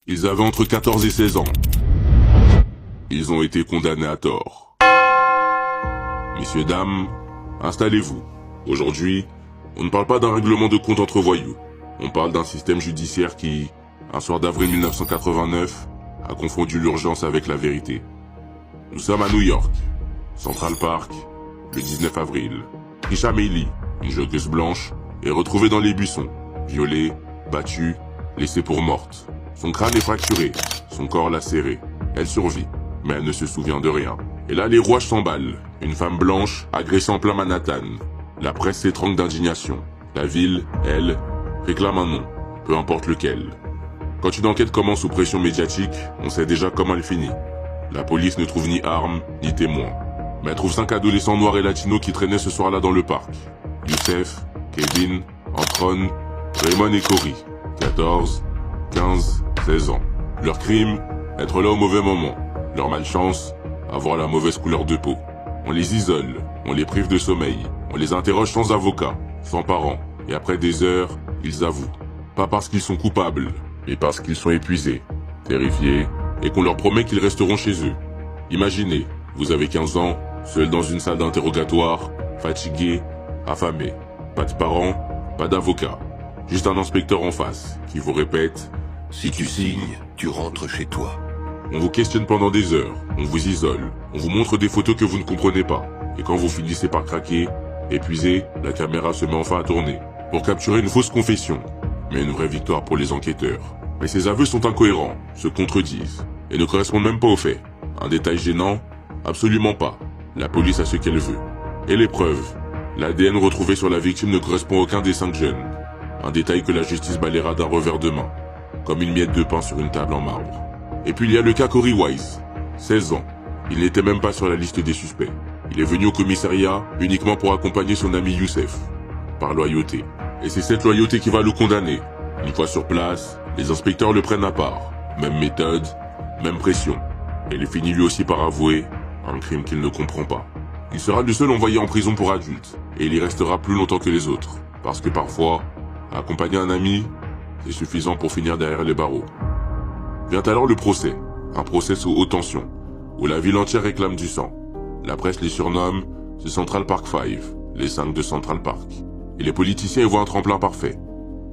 Ils avaient entre 14 et 16 ans. Ils ont été condamnés à tort. Messieurs, dames, installez-vous. Aujourd'hui, on ne parle pas d'un règlement de compte entre voyous. On parle d'un système judiciaire qui, un soir d'avril 1989, a confondu l'urgence avec la vérité. Nous sommes à New York, Central Park, le 19 avril. Trisha Meili, une joggeuse blanche, est retrouvée dans les buissons, violée, battue, laissée pour morte. Son crâne est fracturé, son corps lacéré. Elle survit, mais elle ne se souvient de rien. Et là, les rouages s'emballent. Une femme blanche agressée en plein Manhattan. La presse s'étrangle d'indignation. La ville, elle, réclame un nom, peu importe lequel. Quand une enquête commence sous pression médiatique, on sait déjà comment elle finit. La police ne trouve ni armes, ni témoins. Mais elle trouve 5 adolescents noirs et latinos qui traînaient ce soir-là dans le parc. Youssef, Kevin, Antron, Raymond et Cory. 14, 15, 16 ans. Leur crime, être là au mauvais moment. Leur malchance, avoir la mauvaise couleur de peau. On les isole, on les prive de sommeil, on les interroge sans avocat, sans parents. Et après des heures, ils avouent. Pas parce qu'ils sont coupables, mais parce qu'ils sont épuisés, terrifiés, et qu'on leur promet qu'ils resteront chez eux. Imaginez, vous avez 15 ans, seul dans une salle d'interrogatoire, fatigué, affamé. Pas de parents, pas d'avocat. Juste un inspecteur en face, qui vous répète « Si tu signes, tu rentres chez toi. » On vous questionne pendant des heures, on vous isole, on vous montre des photos que vous ne comprenez pas. Et quand vous finissez par craquer, épuisé, la caméra se met enfin à tourner. Pour capturer une fausse confession. Mais une vraie victoire pour les enquêteurs. Mais ces aveux sont incohérents, se contredisent, et ne correspondent même pas aux faits. Un détail gênant? Absolument pas. La police a ce qu'elle veut. Et les preuves? L'ADN retrouvé sur la victime ne correspond à aucun des 5 jeunes. Un détail que la justice balayera d'un revers de main. Comme une miette de pain sur une table en marbre. Et puis il y a le cas Cory Wise. 16 ans. Il n'était même pas sur la liste des suspects. Il est venu au commissariat uniquement pour accompagner son ami Youssef. Par loyauté. Et c'est cette loyauté qui va le condamner. Une fois sur place, les inspecteurs le prennent à part. Même méthode, même pression. Et il finit lui aussi par avouer un crime qu'il ne comprend pas. Il sera le seul envoyé en prison pour adultes. Et il y restera plus longtemps que les autres. Parce que parfois, accompagner un ami, c'est suffisant pour finir derrière les barreaux. Vient alors le procès. Un procès sous haute tension. Où la ville entière réclame du sang. La presse les surnomme The Central Park 5, les 5 de Central Park. Et les politiciens y voient un tremplin parfait.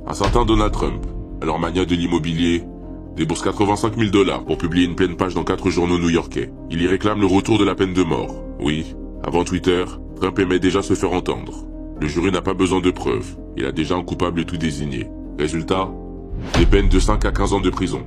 Un certain Donald Trump, alors mania de l'immobilier, débourse 85 000 $ pour publier une pleine page dans 4 journaux new-yorkais. Il y réclame le retour de la peine de mort. Oui, avant Twitter, Trump aimait déjà se faire entendre. Le jury n'a pas besoin de preuves, il a déjà un coupable tout désigné. Résultat, des peines de 5 à 15 ans de prison.